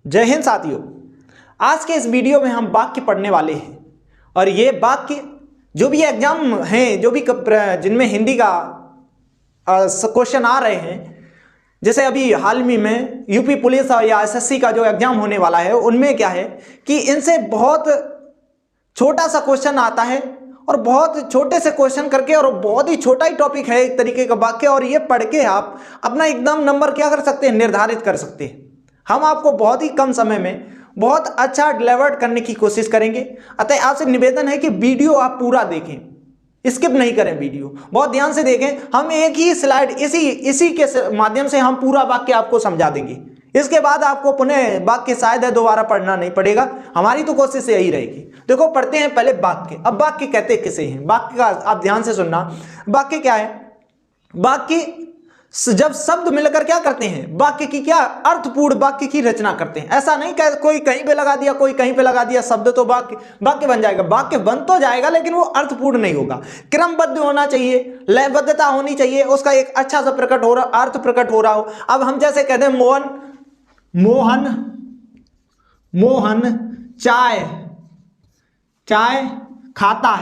जय हिंद साथियों। आज के इस वीडियो में हम वाक्य पढ़ने वाले हैं और ये वाक्य जो भी एग्जाम हैं, जो भी जिनमें हिंदी का क्वेश्चन आ रहे हैं, जैसे अभी हाल में यूपी पुलिस या एसएससी का जो एग्जाम होने वाला है, उनमें क्या है कि इनसे बहुत छोटा सा क्वेश्चन आता है और बहुत छोटे से क्वेश्चन करके, और बहुत ही छोटा ही टॉपिक है एक तरीके का वाक्य, और ये पढ़ के आप अपना एकदम नंबर क्या कर सकते हैं, निर्धारित कर सकते हैं। हम आपको बहुत ही कम समय में बहुत अच्छा डिलीवर करने की कोशिश करेंगे। अतः आपसे निवेदन है कि वीडियो आप पूरा देखें, स्किप नहीं करें, वीडियो बहुत ध्यान से देखें। हम एक ही स्लाइड इसी के माध्यम से हम पूरा वाक्य आपको समझा देंगे। इसके बाद आपको पुनः वाक्य शायद है दोबारा पढ़ना नहीं पड़ेगा, हमारी तो कोशिश यही रहेगी। देखो पढ़ते हैं पहले वाक्य। अब वाक्य कहते किसे हैं, वाक्य का आप ध्यान से सुनना। वाक्य क्या है? वाक्य जब शब्द मिलकर क्या करते हैं, वाक्य की क्या अर्थपूर्ण वाक्य की रचना करते हैं। ऐसा नहीं कि कोई कहीं पे लगा दिया, कोई कहीं पे लगा दिया शब्द तो वाक्य बन जाएगा। वाक्य बन तो जाएगा लेकिन वो अर्थपूर्ण नहीं होगा। क्रमबद्ध होना चाहिए, लयबद्धता होनी चाहिए, उसका एक अच्छा सा प्रकट हो रहा, अर्थ प्रकट हो रहा हो। अब हम जैसे कहते हैं मोहन चाय खाता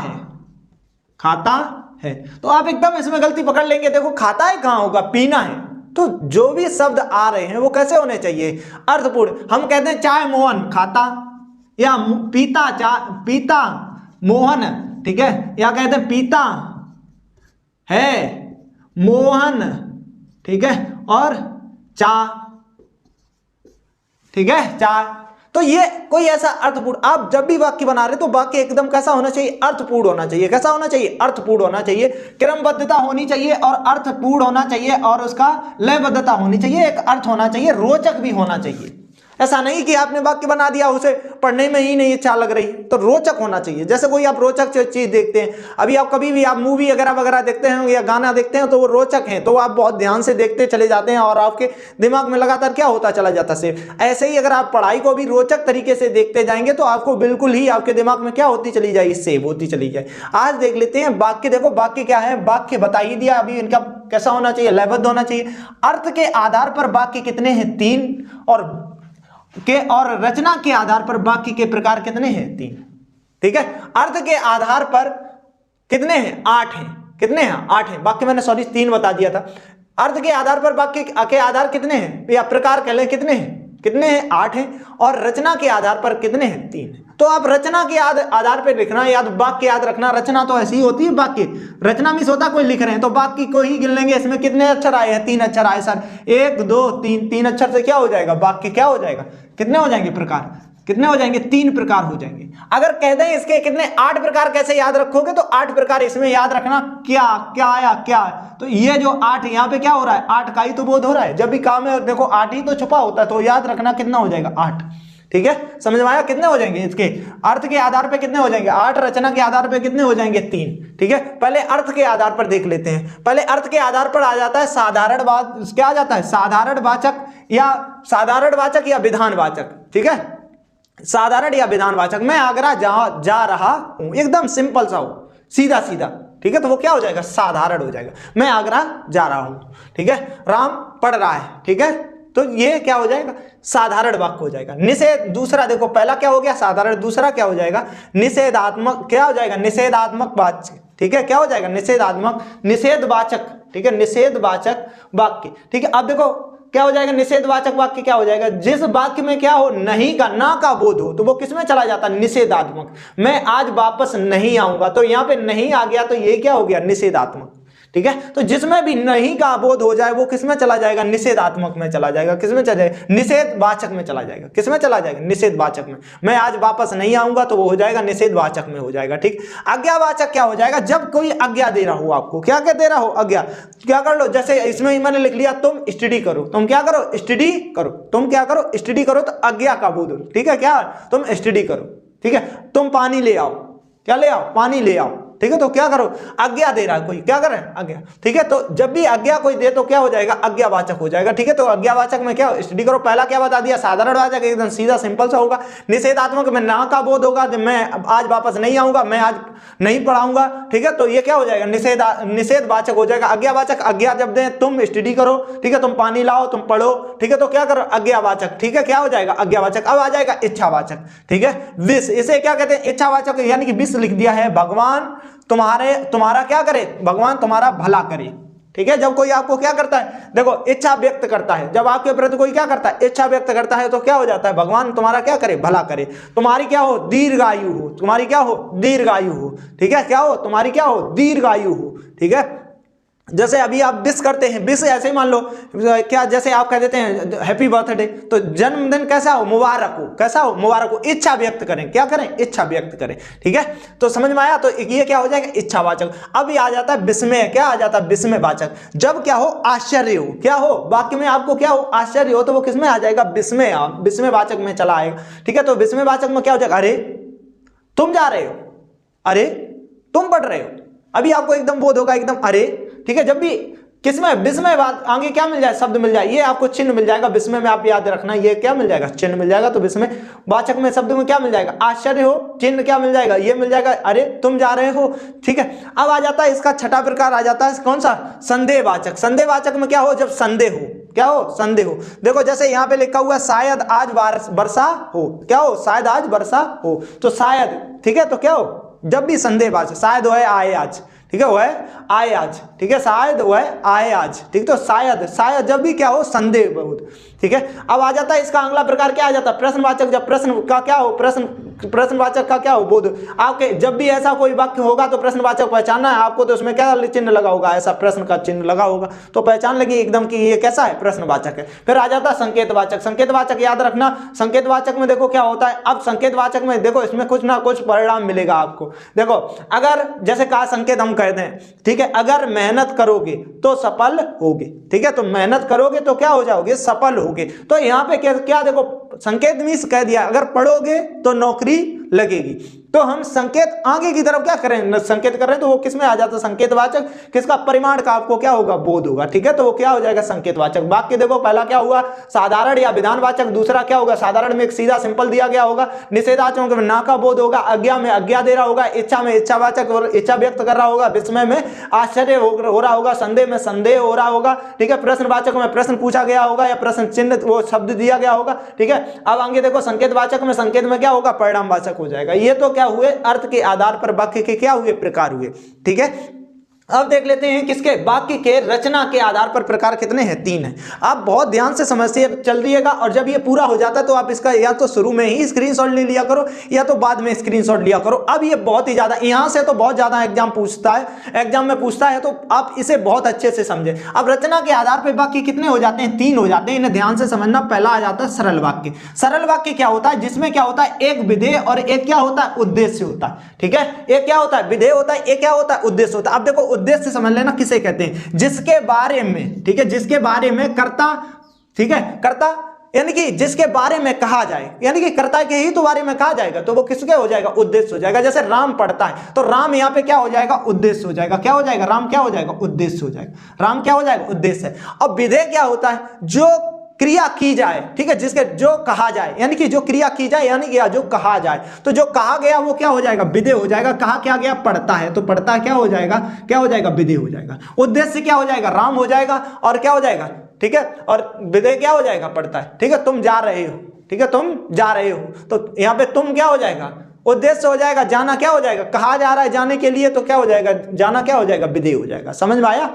है, तो आप एकदम इसमें गलती पकड़ लेंगे। देखो खाता है कहां होगा, पीना है। तो जो भी शब्द आ रहे हैं वो कैसे होने चाहिए, अर्थपूर्ण। हम कहते हैं चाय मोहन खाता, या पीता मोहन, ठीक है, या कहते हैं पीता है मोहन, ठीक है, और ठीक है, चाय। तो ये कोई ऐसा अर्थपूर्ण, आप जब भी वाक्य बना रहे तो वाक्य एकदम कैसा होना चाहिए, अर्थपूर्ण होना चाहिए। कैसा होना चाहिए, अर्थपूर्ण होना चाहिए। क्रमबद्धता होनी चाहिए और अर्थपूर्ण होना चाहिए, और उसका लयबद्धता होनी चाहिए, एक अर्थ होना चाहिए, रोचक भी होना चाहिए। ऐसा नहीं कि आपने वाक्य बना दिया, उसे पढ़ने में ही नहीं इच्छा लग रही, तो रोचक होना चाहिए। जैसे कोई आप रोचक चीज देखते हैं, अभी आप कभी भी आप मूवी वगैरह देखते हैं या गाना देखते हैं तो वो रोचक है, तो आप बहुत ध्यान से देखते चले जाते हैं और आपके दिमाग में लगातार क्या होता चला जाता है सेव। ऐसे ही अगर आप पढ़ाई को भी रोचक तरीके से देखते जाएंगे तो आपको बिल्कुल ही आपके दिमाग में क्या होती चली जाएगी, सेव होती चली जाए। आज देख लेते हैं वाक्य। देखो वाक्य क्या है, वाक्य बता ही दिया अभी, इनका कैसा होना चाहिए, लयबद्ध होना चाहिए। अर्थ के आधार पर वाक्य कितने हैं, 3, और रचना के आधार पर वाक्य के प्रकार कितने हैं, 3। ठीक है, अर्थ के आधार पर कितने हैं, 8 हैं। कितने हैं, 8 हैं। वाक्य मैंने 3 बता दिया था। अर्थ के आधार पर वाक्य के आधार कितने हैं, या प्रकार कह लें, कितने हैं, 8 हैं। और रचना के आधार पर कितने हैं, 3 हैं। तो आप रचना के आधार पर लिखना, याद वाक्य याद रखना। रचना तो ऐसी ही होती है, वाक्य रचना में होता कोई लिख रहे हैं तो वाक्य को ही गिन लेंगे। इसमें कितने अक्षर आए हैं, 3 अक्षर आए सर। 1 2 3, 3 अक्षर से क्या हो जाएगा, वाक्य क्या हो जाएगा, कितने हो जाएंगे प्रकार, कितने हो जाएंगे, 3 प्रकार हो जाएंगे। अगर कह दें इसके कितने 8 प्रकार कैसे याद रखोगे, तो 8 प्रकार इसमें याद रखना। क्या आया, क्या, तो ये जो 8 यहाँ पे क्या हो रहा है, 8 का ही तो बोध हो रहा है। जब भी काम है देखो 8 ही तो छुपा होता है, तो याद रखना कितना हो जाएगा, 8। ठीक है, समझ में आया। कितने हो जाएंगे इसके अर्थ के आधार पे, कितने हो जाएंगे, 8। रचना के आधार पे कितने हो जाएंगे, 3। ठीक है, पहले अर्थ के आधार पर देख लेते हैं। पहले अर्थ के आधार पर आ जाता है साधारण क्या आ जाता है, साधारण वाचक या विधानवाचक। ठीक है, साधारण या विधानवाचक। मैं आगरा जा रहा हूं, एकदम सिंपल सा हो, सीधा सीधा। ठीक है, तो वो क्या हो जाएगा, साधारण हो जाएगा। मैं आगरा जा रहा हूं, ठीक है। राम पढ़ रहा है, ठीक है, तो ये क्या हो जाएगा, साधारण वाक्य हो जाएगा। निषेध, दूसरा देखो, पहला क्या हो गया साधारण, दूसरा क्या हो जाएगा, निषेधात्मक। क्या हो जाएगा, निषेधात्मक वाच्य। ठीक है, क्या हो जाएगा, निषेधवाचक। ठीक है, निषेधवाचक वाक्य। ठीक है, अब देखो क्या हो जाएगा, निषेधवाचक वाक्य क्या हो जाएगा, जिस वाक्य में क्या हो, नहीं का, ना का बोध हो, तो वो किसमें चला जाता है, निषेधात्मक। मैं आज वापस नहीं आऊंगा, तो यहाँ पे नहीं आ गया, तो ये क्या हो गया, निषेधात्मक। ठीक है, तो जिसमें भी नहीं का बोध हो जाए वो किसमें चला जाएगा, निषेधात्मक में चला जाएगा। किसमें चला जाएगा, निषेधवाचक में चला जाएगा। किसमें चला जाएगा, निषेधवाचक में। मैं आज वापस नहीं आऊंगा, तो वो हो जाएगा निषेधवाचक में हो जाएगा। ठीक, आज्ञावाचक क्या हो जाएगा, जब कोई आज्ञा दे रहा हो आपको, क्या दे रहा हो, आज्ञा। क्या कर लो, जैसे इसमें मैंने लिख लिया, तुम स्टडी करो, तुम क्या करो, स्टडी करो, तुम क्या करो, स्टडी करो, तो आज्ञा का बोध हो। ठीक है, क्या, तुम स्टडी करो। ठीक है, तुम पानी ले आओ, क्या ले आओ, पानी ले आओ। ठीक है, तो क्या करो, आज्ञा दे रहा है कोई, क्या करे, आज्ञा, ठीक है। तो जब भी आज्ञा कोई दे तो क्या हो जाएगा, आज्ञावाचक हो जाएगा, ठीक है। तो आज्ञावाचक में क्या स्टडी करो, पहला क्या बता दिया, साधारण वाचक एकदम सीधा सिंपल सा होगा। निषेधात्मक में ना का बोध होगा, मैं आज वापस नहीं आऊंगा, मैं आज नहीं पढ़ाऊंगा, ठीक है। तो ये क्या हो जाएगा, निषेधवाचक हो जाएगा। आज्ञावाचक, आज्ञा जब दे तुम स्टडी करो, ठीक है, तुम पानी लाओ, तुम पढ़ो, ठीक है, तो क्या करो, आज्ञावाचक, ठीक है, क्या हो जाएगा, आज्ञावाचक। अब आ जाएगा इच्छावाचक, ठीक है, विश, इसे क्या कहते हैं, इच्छावाचक, यानी कि विश लिख दिया है, भगवान तुम्हारा क्या करे, भगवान तुम्हारा भला करे, ठीक है। जब कोई आपको क्या करता है, देखो इच्छा व्यक्त करता है, जब आपके प्रति कोई क्या करता है, इच्छा व्यक्त करता है, तो क्या हो जाता है, भगवान तुम्हारा क्या करे, भला करे, तुम्हारी क्या हो, दीर्घायु हो, तुम्हारी क्या हो, दीर्घायु हो, ठीक है, क्या हो, तुम्हारी क्या हो, दीर्घायु हो, ठीक है। जैसे अभी आप विश करते हैं, विश ऐसे ही मान लो क्या, जैसे आप कह देते हैं हैप्पी बर्थडे, तो जन्मदिन कैसा हो, मुबारक हो, कैसा हो, मुबारक हो, इच्छा व्यक्त करें, क्या करें, इच्छा व्यक्त करें, ठीक है। तो समझ में आया, तो ये क्या हो जाएगा, इच्छावाचक। अब ये आ जाता है विस्मय, क्या आ जाता है, विस्मयवाचक। जब क्या हो, आश्चर्य हो, क्या हो, वाक्य में आपको क्या हो, आश्चर्य हो, तो वो किसमें आ जाएगा, विस्मय, विस्मयवाचक में चला आएगा, ठीक है। तो विस्मयवाचक में क्या हो जाएगा, अरे तुम जा रहे हो, अरे तुम पढ़ रहे हो, अभी आपको एकदम बोध होगा, एकदम अरे, ठीक है। जब भी किसमें, विस्मय बात आगे क्या मिल जाए, शब्द मिल जाए, ये आपको चिन्ह मिल जाएगा, विस्मय में आप याद रखना, ये क्या मिल जाएगा, चिन्ह मिल जाएगा। तो विस्मय वाचक में शब्द में क्या मिल जाएगा, आश्चर्य हो, चिन्ह क्या मिल जाएगा, ये मिल जाएगा, अरे तुम जा रहे हो, ठीक है। अब आ जाता है इसका छठा प्रकार, आ जाता है कौन सा, संदेहवाचक। संदेहवाचक में क्या हो, जब संदेह हो, क्या हो, संदेह हो। देखो जैसे यहाँ पे लिखा हुआ है, शायद आज वर्षा हो, क्या हो, शायद आज वर्षा हो, तो शायद, ठीक है, तो क्या हो, जब भी संदेहवाचक, शायद वह आए आज, ठीक है, वह आए आज, ठीक है, शायद वह आए आज, ठीक, तो शायद, शायद जब भी क्या हो, संदेह बहुत, ठीक है। अब आ जाता है इसका अगला प्रकार, क्या आ जाता है, प्रश्नवाचक। जब प्रश्न का क्या हो, प्रश्नवाचक का क्या हो, बोध। आपके जब भी ऐसा कोई वाक्य होगा तो प्रश्नवाचक पहचानना है आपको, तो उसमें क्या चिन्ह लगा होगा, ऐसा प्रश्न का चिन्ह लगा होगा, तो पहचान लगी एकदम कि ये कैसा है, प्रश्नवाचक है। फिर आ जाता है संकेतवाचक। संकेतवाचक याद रखना, संकेतवाचक में देखो क्या होता है, अब संकेतवाचक में देखो इसमें कुछ ना कुछ परिणाम मिलेगा आपको। देखो अगर जैसे कहा संकेत हम कहते हैं, ठीक है, अगर मेहनत करोगे तो सफल होगे, ठीक है, तो मेहनत करोगे तो क्या हो जाओगे, सफल होगे। तो यहाँ पे क्या देखो, संकेत मीन्स कह दिया, अगर पढ़ोगे तो नौकरी लगेगी। तो हम संकेत आगे की तरफ क्या करें, संकेत कर रहे हैं, तो वो किस में आ जाता है, संकेतवाचक, किसका, परिमाण का आपको क्या होगा, बोध होगा, ठीक है, तो वो क्या हो जाएगा, संकेतवाचक। वाक्य देखो पहला क्या हुआ, साधारण या विधानवाचक, दूसरा क्या होगा, साधारण में एक सीधा सिंपल दिया गया होगा, निषेधात्मक में ना का बोध होगा, आज्ञा में आज्ञा दे रहा होगा, इच्छा में इच्छावाचक और इच्छा व्यक्त कर रहा होगा, विस्मय में आश्चर्य हो रहा होगा, संदेह में संदेह हो रहा होगा, ठीक है, प्रश्नवाचक में प्रश्न पूछा गया होगा या प्रश्न चिन्ह वो शब्द दिया गया होगा, ठीक है। अब आगे देखो संकेतवाचक में, संकेत में क्या होगा, परिणामवाचक हो जाएगा। ये तो क्या हुए, अर्थ के आधार पर वाक्य के क्या हुए, प्रकार हुए, ठीक है। अब देख लेते हैं किसके, वाक्य के रचना के आधार पर प्रकार कितने हैं, 3 हैं। आप बहुत ध्यान से समझते चल रहिएगा, और जब ये पूरा हो जाता है तो आप इसका या तो शुरू में ही स्क्रीनशॉट ले लिया करो या तो बाद में स्क्रीनशॉट लिया करो। अब ये बहुत ही ज्यादा, यहाँ से तो बहुत ज्यादा एग्जाम पूछता है, एग्जाम में पूछता है, तो आप इसे बहुत अच्छे से समझे। अब रचना के आधार पर वाक्य कितने हो जाते हैं, 3 हो जाते हैं, इन्हें ध्यान से समझना। पहला आ जाता है सरल वाक्य। सरल वाक्य क्या होता है, जिसमें क्या होता है, एक विधेय और एक क्या होता है, उद्देश्य होता है, ठीक है। एक क्या होता है, विधेय होता है, एक क्या होता है, उद्देश्य होता है। अब देखो उद्देश्य समझ लेना किसे कहते हैं, जिसके बारे में, ठीक है, जिसके बारे में कर्ता, ठीक है, कर्ता यानी कि जिसके बारे में कहा जाए, यानी कि कर्ता के ही तो बारे में कहा जाएगा, तो वो किसके हो जाएगा, उद्देश्य हो जाएगा। जैसे राम पढ़ता है, तो राम यहाँ पे क्या हो जाएगा, उद्देश्य हो जाएगा। क्या हो जाएगा, राम क्या हो जाएगा, उद्देश्य हो जाएगा। राम क्या हो जाएगा, उद्देश्य है। अब विधेय क्या होता है, जो क्रिया की जाए, ठीक है, जिसके जो कहा जाए, यानी कि जो क्रिया की जाए, यानी कि जो कहा जाए, तो जो कहा गया वो क्या हो जाएगा, विधेय हो जाएगा। कहा क्या गया, पढ़ता है, तो पढ़ता क्या हो जाएगा, क्या हो जाएगा, विधेय हो जाएगा। उद्देश्य क्या हो जाएगा, राम हो जाएगा, और क्या हो जाएगा, ठीक है, और विधेय क्या हो जाएगा, पढ़ता है, ठीक है। तुम जा रहे हो, ठीक है, तुम जा रहे हो, तो यहाँ पे तुम क्या हो जाएगा, उद्देश्य हो जाएगा। जाना क्या हो जाएगा, कहा जा रहा है जाने के लिए, तो क्या हो जाएगा, जाना क्या हो जाएगा, विधेय हो जाएगा। समझ में आया,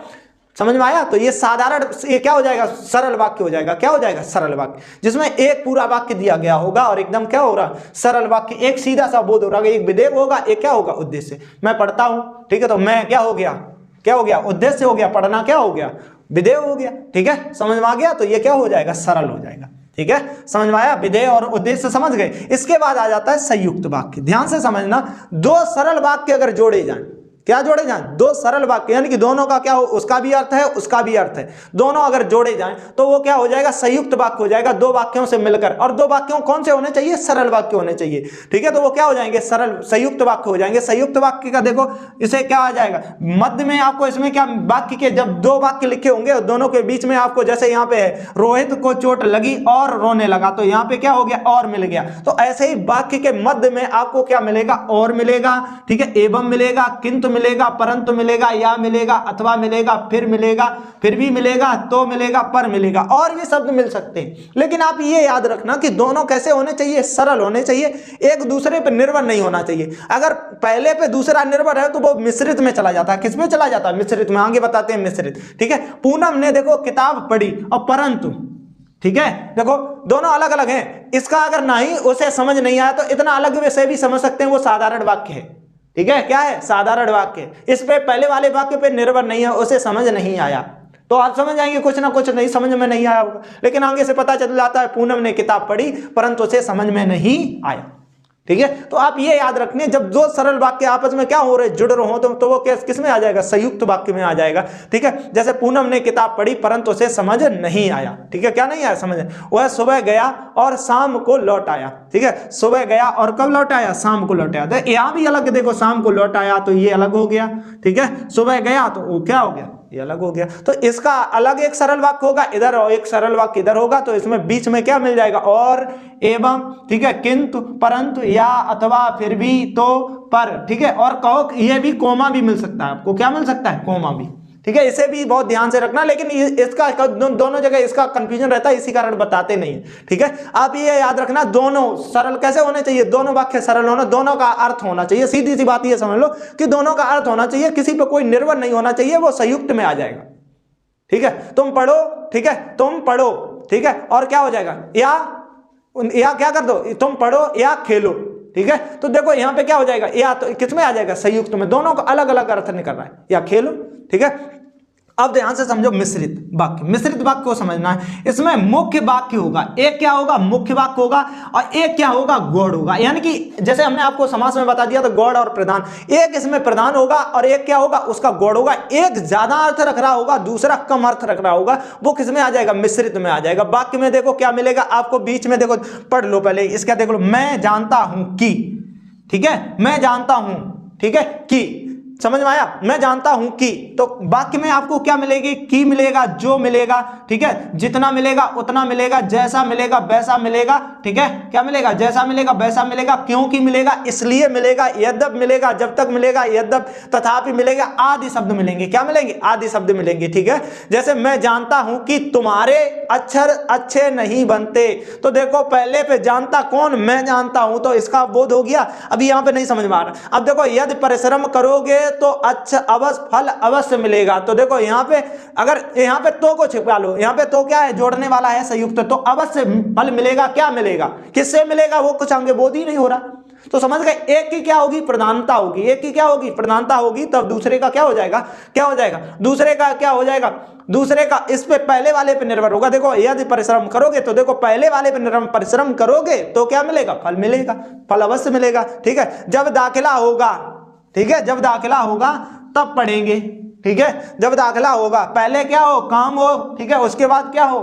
समझ में आया। तो ये साधारण, ये क्या हो जाएगा, सरल वाक्य हो जाएगा। क्या हो जाएगा, सरल वाक्य, जिसमें एक पूरा वाक्य दिया गया होगा और एकदम क्या हो रहा, सरल वाक्य, एक सीधा सा बोध हो रहा है, एक विधेय होगा, एक क्या होगा, उद्देश्य। मैं पढ़ता हूं, ठीक है, तो मैं क्या हो गया, क्या हो गया, उद्देश्य हो गया, पढ़ना क्या हो गया, विधेय हो गया, ठीक है, समझ में आ गया। तो ये क्या हो जाएगा, सरल हो जाएगा, ठीक है, समझ में आया, विधेय और उद्देश्य समझ गए। इसके बाद आ जाता है संयुक्त वाक्य। ध्यान से समझना, 2 सरल वाक्य अगर जोड़े जाएं, क्या जोड़े जाएं, दो सरल वाक्य, यानी कि दोनों का क्या हो, उसका भी अर्थ है उसका भी अर्थ है, दोनों अगर जोड़े जाएं तो वो क्या हो जाएगा, संयुक्त वाक्य हो जाएगा, दो वाक्यों से मिलकर। और दो वाक्यों कौन से होने चाहिए, सरल वाक्य होने चाहिए, ठीक है। तो वो क्या हो जाएंगे, सरल संयुक्त वाक्य हो जाएंगे। संयुक्त वाक्य का देखो इसे क्या आ जाएगा, मध्य में आपको इसमें क्या, वाक्य के जब दो वाक्य लिखे होंगे और दोनों के बीच में आपको, जैसे यहाँ पे है रोहित को चोट लगी और रोने लगा, तो यहाँ पे क्या हो गया, और मिल गया। तो ऐसे ही वाक्य के मध्य में आपको क्या मिलेगा, और मिलेगा, ठीक है, एवं मिलेगा, किंतु मिलेगा, परंतु मिलेगा, या मिलेगा, अथवा मिलेगा, फिर मिलेगा, फिर भी मिलेगा, तो मिलेगा, पर मिलेगा, और भी शब्द मिल सकते हैं। लेकिन आप ये याद रखना कि दोनों कैसे होने चाहिए, सरल होने चाहिए, एक दूसरे पर निर्भर नहीं होना चाहिए। अगर पहले पे दूसरा निर्भर है तो वो मिश्रित में चला जाता है। किसमें चला जाता है, मिश्रित में। आगे बताते हैं मिश्रित, ठीक है। पूनम ने देखो किताब पढ़ी और परंतु, ठीक है, देखो दोनों अलग अलग हैं। इसका अगर नहीं उसे समझ नहीं आया तो इतना अलग से भी समझ सकते हैं, वो साधारण वाक्य है, ठीक है। क्या है, साधारण वाक्य। इस पे पहले वाले वाक्य पे निर्भर नहीं है, उसे समझ नहीं आया तो आप समझ जाएंगे कुछ ना कुछ नहीं समझ में नहीं आया होगा। लेकिन आगे से पता चल जाता है पूनम ने किताब पढ़ी परंतु उसे समझ में नहीं आया, ठीक है। तो आप ये याद रखने, जब दो सरल वाक्य आपस में क्या हो रहे, जुड़ रहे हो, तो वो किस में आ जाएगा, संयुक्त वाक्य में आ जाएगा, ठीक है। जैसे पूनम ने किताब पढ़ी परंतु उसे समझ नहीं आया, ठीक है। क्या नहीं आया, समझ। वह सुबह गया और शाम को लौट आया, ठीक है। सुबह गया और कब लौट आया, शाम को लौट आया। तो यहाँ भी अलग, देखो शाम को लौट आया तो ये अलग हो गया, ठीक है। सुबह गया तो वो क्या हो गया, ये अलग हो गया। तो इसका अलग एक सरल वाक्य होगा इधर और एक सरल वाक्य इधर होगा, तो इसमें बीच में क्या मिल जाएगा, और, एवं, ठीक है, किंतु, परंतु, या, अथवा, फिर भी, तो, पर, ठीक है। और कहो ये भी कोमा भी मिल सकता है आपको, क्या मिल सकता है, कोमा भी, ठीक है। इसे भी बहुत ध्यान से रखना, लेकिन इसका दोनों जगह इसका कंफ्यूजन रहता है, इसी कारण बताते नहीं है, ठीक है। आप ये याद रखना, दोनों सरल कैसे होने चाहिए, दोनों वाक्य सरल होना, दोनों का अर्थ होना चाहिए। सीधी सी बात ये समझ लो कि दोनों का अर्थ होना चाहिए, किसी पे कोई निर्भर नहीं होना चाहिए, वो संयुक्त में आ जाएगा, ठीक है। तुम पढ़ो, ठीक है, तुम पढ़ो, ठीक है, और क्या हो जाएगा, या क्या कर दो, तुम पढ़ो या खेलो, ठीक है। तो देखो यहाँ पे क्या हो जाएगा, या तो किसमें आ जाएगा, संयुक्त में, दोनों का अलग अलग अर्थ निकल रहा है, या खेलो, ठीक है। अब ध्यान से समझो मिश्रित वाक्य। मिश्रित वाक्य को समझना है, इसमें मुख्य वाक्य होगा, एक क्या होगा, मुख्य वाक्य होगा, और एक क्या होगा, गौड़ होगा। यानी कि जैसे हमने आपको समास में बता दिया था, गौड़ और प्रधान, एक इसमें प्रधान होगा और एक क्या होगा, उसका गौड़ होगा। एक ज्यादा अर्थ रख रहा होगा, दूसरा कम अर्थ रख रहा होगा, वो किसमें आ जाएगा, मिश्रित में आ जाएगा। वाक्य में देखो क्या मिलेगा आपको, बीच में देखो, पढ़ लो पहले इसका, देख लो, मैं जानता हूं कि, ठीक है, मैं जानता हूं, ठीक है, कि, समझ में आया, मैं जानता हूं कि। तो वाक्य में आपको क्या मिलेगी, की मिलेगा, जो मिलेगा, ठीक है, जितना मिलेगा उतना मिलेगा, जैसा मिलेगा वैसा मिलेगा, ठीक है। क्या मिलेगा, जैसा मिलेगा वैसा मिलेगा, क्योंकि मिलेगा, इसलिए मिलेगा, यद्यप मिलेगा, जब तक मिलेगा, यद्यप, तथापि मिलेगा, आदि शब्द मिलेंगे। क्या मिलेंगे, आदि शब्द मिलेंगे, ठीक है। जैसे मैं जानता हूं कि तुम्हारे अक्षर अच्छे नहीं बनते, तो देखो पहले पे जानता कौन, मैं जानता हूं, तो इसका बोध हो गया। अभी यहां पे नहीं समझ में आ रहा। अब देखो, यदि परिश्रम करोगे तो अच्छा अवश्य फल अवश्य मिलेगा, तो देखो यहाँ पे अगर यहाँ पे तो को छिपा लो, यहाँ पे तो क्या है, जोड़ने वाला है संयुक्त, तो अवश्य फल मिलेगा, क्या मिलेगा, किससे मिलेगा, वो कुछ आगे बोध ही नहीं हो रहा। तो समझ गए, एक की क्या होगी, प्रधानता होगी, एक की क्या होगी, प्रधानता होगी, तब दूसरे का क्या हो जाएगा, क्या हो जाएगा, दूसरे का क्या हो जाएगा, दूसरे का इस पे पहले वाले पे निर्भर होगा। देखो यदि परिश्रम करोगे, तो देखो पहले वाले पे परिश्रम करोगे तो क्या मिलेगा, फल मिलेगा, फल अवश्य मिलेगा, ठीक है। जब दाखिला होगा, ठीक है, जब दाखिला होगा तब पढ़ेंगे, ठीक है। जब दाखिला होगा, पहले क्या हो, काम हो, ठीक है, उसके बाद क्या हो,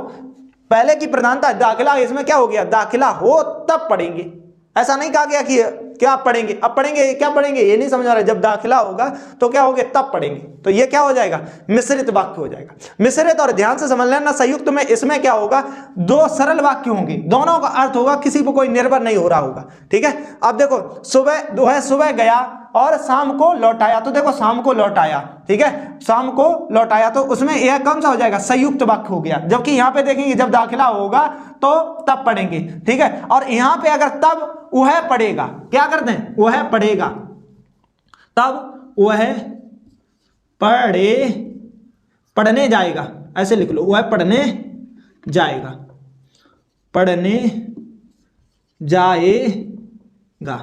पहले की प्रधानता, दाखिला, इसमें क्या हो गया, दाखिला हो तब पढ़ेंगे। ऐसा नहीं कहा गया कि क्या पढ़ेंगे, अब पढ़ेंगे, क्या पढ़ेंगे, ये नहीं समझ आ रहा है। जब दाखिला होगा तो क्या होगा, तब पढ़ेंगे, तो ये क्या हो जाएगा, मिश्रित वाक्य हो जाएगा। मिश्रित, और ध्यान से समझ लेना, संयुक्त में इसमें क्या होगा, दो सरल वाक्य होंगे, दोनों का अर्थ होगा, किसी पर कोई निर्भर नहीं हो रहा होगा, ठीक है। अब देखो सुबह गया और शाम को लौटाया, तो देखो शाम को लौटाया, ठीक है, शाम को लौटाया, तो उसमें यह कौन सा हो जाएगा, संयुक्त वाक्य हो गया। जबकि यहाँ पे देखेंगे जब दाखिला होगा तो तब पढ़ेंगे, ठीक है। और यहाँ पे अगर तब वह पढ़ेगा, क्या करते हैं, वह पढ़ेगा, तब वह पढ़ने जाएगा, ऐसे लिख लो, वह पढ़ने जाएगा, पढ़ने जाएगा,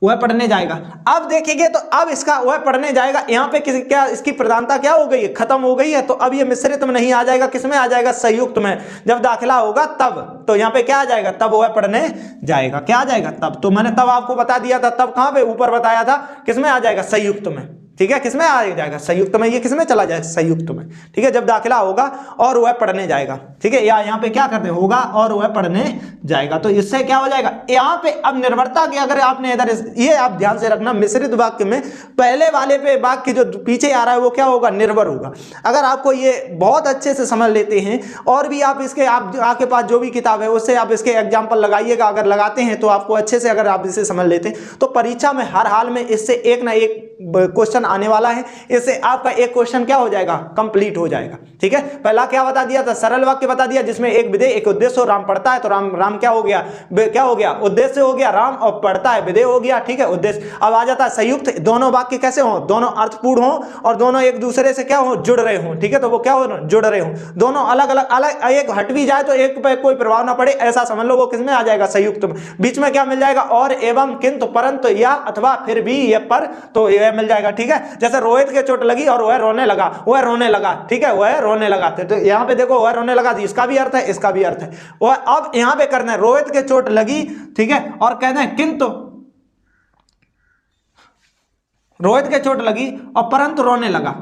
वह पढ़ने जाएगा। अब देखेंगे तो अब इसका वह पढ़ने जाएगा, यहाँ पे किसी क्या, इसकी प्रधानता क्या हो गई है, खत्म हो गई है। तो अब ये मिश्रित में नहीं आ जाएगा, किसमें आ जाएगा, संयुक्त में। जब दाखिला होगा तब, तो यहाँ पे क्या आ जाएगा, तब वह पढ़ने जाएगा, क्या आ जाएगा, तब। तो मैंने तब आपको बता दिया था, तब कहाँ पे ऊपर बताया था, किसमें आ जाएगा, संयुक्त में, ठीक है, किसमें आ जाएगा, संयुक्त में। ये किसमें चला जाएगा, संयुक्त में। ठीक है, जब दाखिला होगा और वह पढ़ने जाएगा। ठीक है, या यहाँ पे क्या करते होगा और वह पढ़ने जाएगा, तो इससे क्या हो जाएगा, यहाँ पे अब निर्भरता की अगर आपने इधर, ये आप ध्यान से रखना, मिश्रित वाक्य में पहले वाले पे वाक्य जो पीछे आ रहा है वो क्या होगा, निर्भर होगा। अगर आपको ये बहुत अच्छे से समझ लेते हैं, और भी आप इसके, आपके पास जो भी किताब है उससे आप इसके एग्जाम्पल लगाइएगा, अगर लगाते हैं तो आपको अच्छे से, अगर आप इसे समझ लेते हैं तो परीक्षा में हर हाल में इससे एक ना एक क्वेश्चन आने वाला है। इससे आपका एक क्वेश्चन क्या हो जाएगा, कंप्लीट हो जाएगा। ठीक है, पहला क्या बता दिया था, सरल वाक्य बता दिया जिसमें एक विधेय एक उद्देश्य हो, राम पढ़ता है तो राम क्या हो गया, क्या हो गया, उद्देश्य हो गया राम, और पढ़ता है विधेय हो गया। ठीक है, उद्देश्य। अब आ जाता है संयुक्त, दोनों वाक्य कैसे हो, दोनों अर्थपूर्ण हो और दोनों एक दूसरे से क्या हो, जुड़ रहे हो। ठीक है, तो वो क्या हो, जुड़ रहे हो, दोनों अलग अलग, एक हट भी जाए तो एक पे कोई प्रभाव ना पड़े, ऐसा समझ लो, वो किसमें आ जाएगा, संयुक्त में। बीच में क्या मिल जाएगा, और, एवं, किंतु, परंतु, या, अथवा, फिर भी, ये, पर, तो यह मिल जाएगा। ठीक है, जैसे रोहित के चोट लगी और वह रोने लगा, वह रोने लगा। ठीक है, वह रोने लगा, तो यहां पे देखो वह रोने लगा, इसका भी अर्थ है, इसका भी अर्थ है। वह अब यहां पे करना है, रोहित के चोट लगी, ठीक है, और कहते हैं किंतु, रोहित के चोट लगी और परंतु रोने लगा।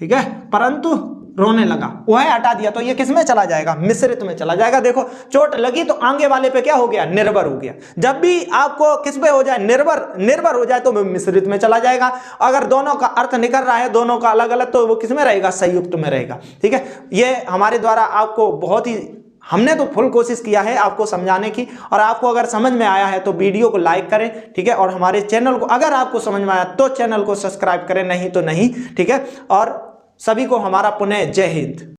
ठीक है, परंतु रोने लगा, वह हटा दिया, तो ये किस में चला जाएगा, मिश्रित में चला जाएगा। देखो, चोट लगी तो आगे वाले पे क्या हो गया, निर्भर हो गया। जब भी आपको किस पे हो जाए, निर्भर हो जाए तो मिश्रित में चला जाएगा। अगर दोनों का अर्थ निकल रहा है, दोनों का अलग अलग, तो वो किस में रहेगा, संयुक्त में रहेगा। ठीक है, ये हमारे द्वारा आपको बहुत ही, हमने तो फुल कोशिश किया है आपको समझाने की, और आपको अगर समझ में आया है तो वीडियो को लाइक करें। ठीक है, और हमारे चैनल को, अगर आपको समझ में आया तो चैनल को सब्सक्राइब करें, नहीं तो नहीं। ठीक है, और सभी को हमारा पुनः जय हिंद।